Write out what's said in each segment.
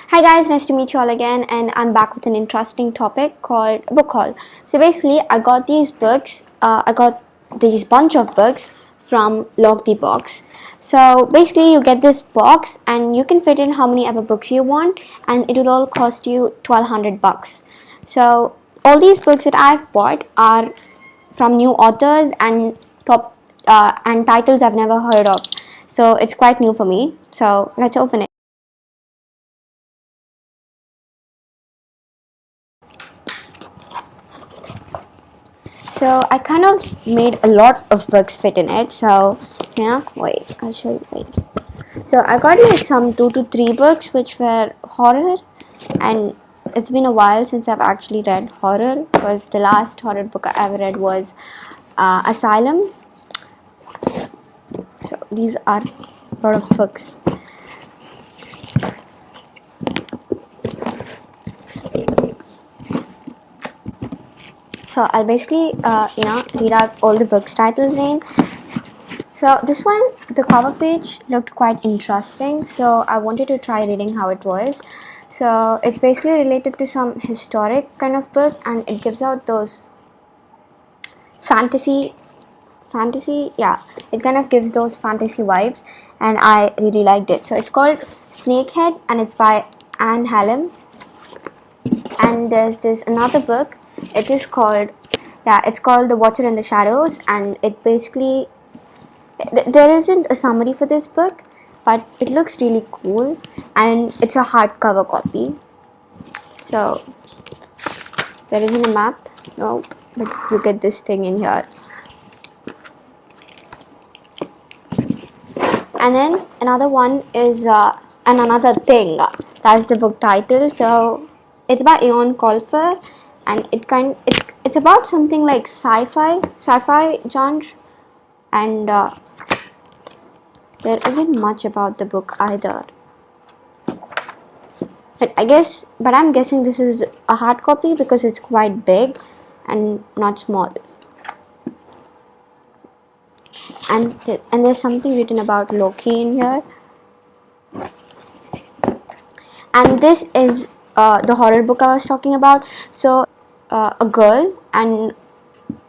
Hi guys, nice to meet you all again, and I'm back with an interesting topic called book haul. So basically, I got these books. I got these bunch of books from Lock the Box. So basically, you get this box, and you can fit in how many ever books you want, and it will all cost you $1,200. So all these books that I've bought are from new authors and top and titles I've never heard of. So it's quite new for me. So let's open it. So I kind of made a lot of books fit in it. So yeah, wait, I'll show you guys. So I got like some 2 to 3 books which were horror, and it's been a while since I've actually read horror because the last horror book I ever read was Asylum. So these are a lot of books. So I'll basically read out all the books titles in. So this one, the cover page looked quite interesting, so I wanted to try reading how it was. So it's basically related to some historic kind of book, and it gives out those fantasy, yeah, it kind of gives those fantasy vibes, and I really liked it. So it's called Snakehead, and it's by Anne Hallam. And there's this another book. It's called The Watcher in the Shadows, and it basically there isn't a summary for this book, but it looks really cool, and it's a hardcover copy. So there isn't a map, nope, but you get this thing in here. And then another one is and another thing. That's the book title. So it's by Eon Colfer, and it's about something like sci-fi genre, and there isn't much about the book either. But I'm guessing this is a hard copy because it's quite big and not small. And there's something written about Loki in here. And this is the horror book I was talking about. So a girl and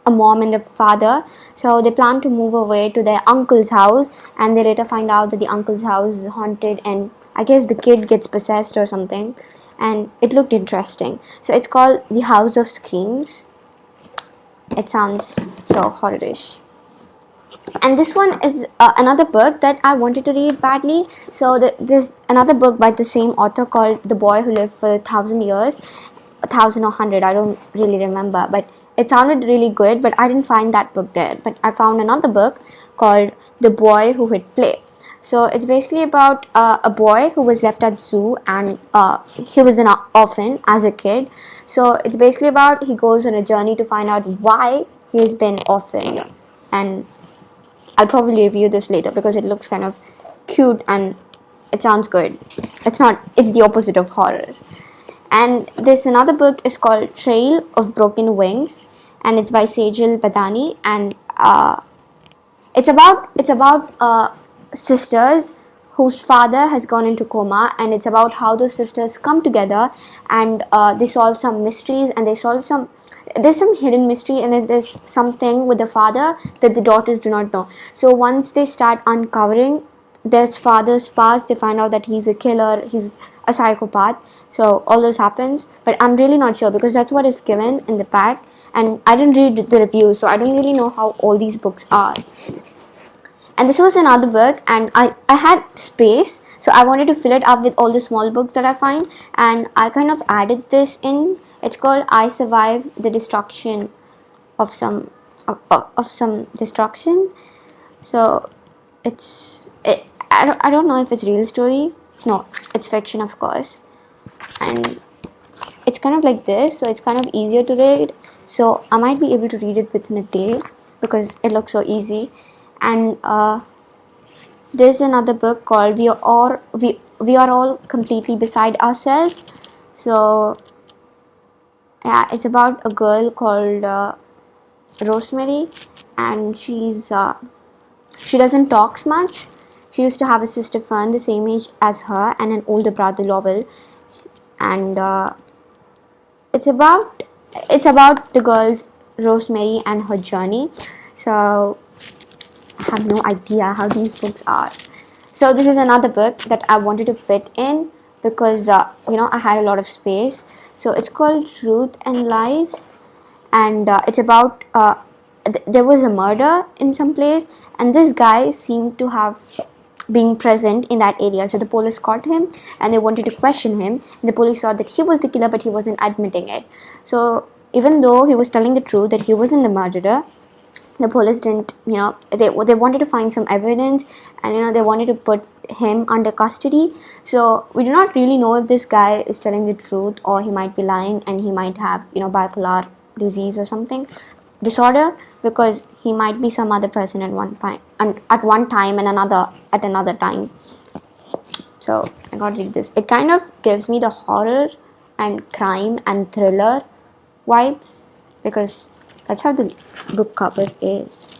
a mom and a father, so they plan to move away to their uncle's house, and they later find out that the uncle's house is haunted, and I guess the kid gets possessed or something, and it looked interesting. So it's called The House of Screams. It sounds so horror-ish. And this one is another book that I wanted to read badly. So there's another book by the same author called The Boy Who Lived for 1,000 Years, 1,000 or 100, I don't really remember, but it sounded really good, but I didn't find that book there. But I found another book called The Boy Who Hid Play. So it's basically about a boy who was left at zoo, and he was an orphan as a kid. So it's basically about he goes on a journey to find out why he has been orphaned. And I'll probably review this later because it looks kind of cute and it sounds good. It's the opposite of horror. And this another book is called Trail of Broken Wings, and it's by Sejal Badani, and it's about sisters whose father has gone into coma, and it's about how those sisters come together and they solve some mysteries, and there's some hidden mystery, and then there's something with the father that the daughters do not know. So once they start uncovering their father's past, they find out that he's a killer, he's a psychopath. So all this happens, but I'm really not sure because that's what is given in the pack, and I didn't read the review, so I don't really know how all these books are. And this was another book, and I had space, so I wanted to fill it up with all the small books that I find, and I kind of added this in. It's called I Survived the Destruction of some destruction. So I don't know if it's real story. No, it's fiction, of course. And it's kind of like this, so it's kind of easier to read. So I might be able to read it within a day because it looks so easy. And there's another book called We Are All Completely Beside Ourselves. So yeah, it's about a girl called Rosemary, and she doesn't talk much. She used to have a sister Fern the same age as her and an older brother Lowell. and it's about the girls Rosemary and her journey. So I have no idea how these books are. So this is another book that I wanted to fit in because I had a lot of space. So it's called Truth and Lies, and it's about there was a murder in some place, and this guy seemed to have been present in that area. So the police caught him and they wanted to question him. The police thought that he was the killer, but he wasn't admitting it. So even though he was telling the truth that he wasn't the murderer, the police didn't, they wanted to find some evidence, and they wanted to put him under custody. So we do not really know if this guy is telling the truth or he might be lying, and he might have bipolar disease or something disorder, because he might be some other person at one time and another at another time. So I gotta read this. It kind of gives me the horror and crime and thriller vibes, because that's how the book cover is.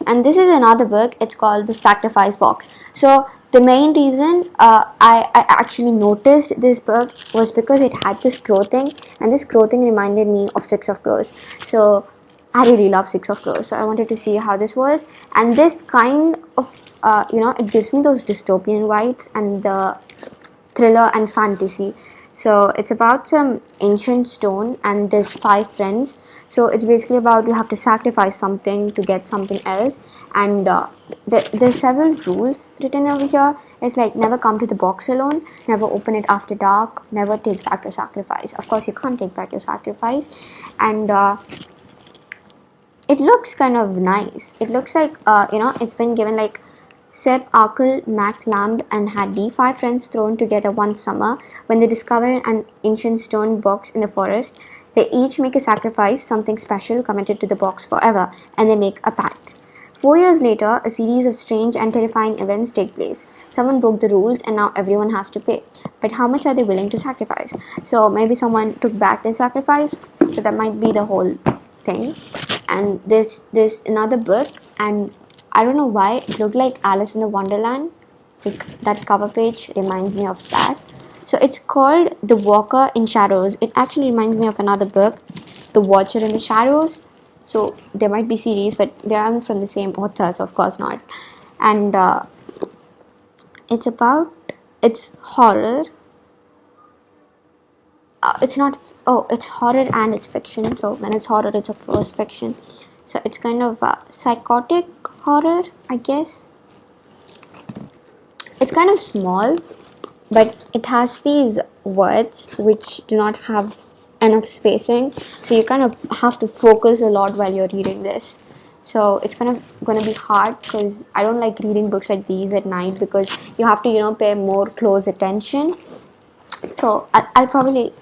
And this is another book. It's called The Sacrifice Box. So the main reason I actually noticed this book was because it had this clothing, and this clothing reminded me of Six of Crows. So I really love Six of Crows, so I wanted to see how this was. And this kind of it gives me those dystopian vibes and the thriller and fantasy. So it's about some ancient stone, and there's 5 friends. So it's basically about you have to sacrifice something to get something else, and there's several rules written over here. It's like, never come to the box alone, never open it after dark, never take back your sacrifice. Of course you can't take back your sacrifice. And it looks kind of nice. It looks like it's been given like Seb, Arkle, Mac, Lamb, and Haddy, 5 friends thrown together one summer when they discover an ancient stone box in the forest. They each make a sacrifice, something special committed to the box forever, and they make a pact. 4 years later, a series of strange and terrifying events take place. Someone broke the rules, and now everyone has to pay. But how much are they willing to sacrifice? So maybe someone took back their sacrifice, so that might be the whole thing. And there's another book, and I don't know why it looked like Alice in the Wonderland. Like, that cover page reminds me of that. So it's called The Walker in Shadows. It actually reminds me of another book, The Watcher in the Shadows. So there might be series, but they aren't from the same author, so of course not. And it's horror. It's horror and it's fiction. So when it's horror, it's of course fiction. So it's kind of psychotic horror, I guess. It's kind of small, but it has these words which do not have enough spacing, so you kind of have to focus a lot while you're reading this. So it's kind of going to be hard, because I don't like reading books like these at night, because you have to pay more close attention. So I'll probably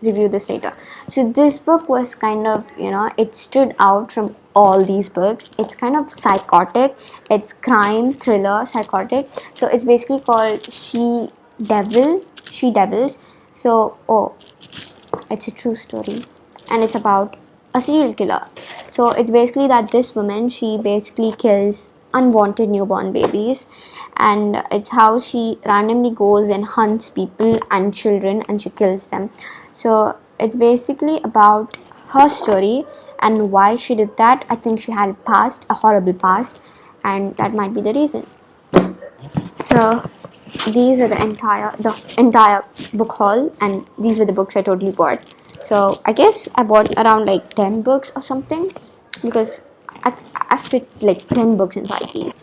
review this later. So this book was kind of, it stood out from all these books. It's kind of psychotic. It's crime, thriller, psychotic. So it's basically called She Devils. So it's a true story, and it's about a serial killer. So it's basically that this woman, she basically kills unwanted newborn babies, and it's how she randomly goes and hunts people and children, and she kills them. So it's basically about her story and why she did that. I think she had a horrible past, and that might be the reason. So these are the entire book haul, and these were the books I totally bought. So I guess I bought around like 10 books or something, because I fit like 10 books inside these.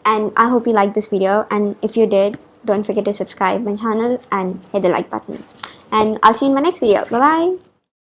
And I hope you liked this video, and if you did, don't forget to subscribe my channel and hit the like button. And I'll see you in my next video. Bye bye.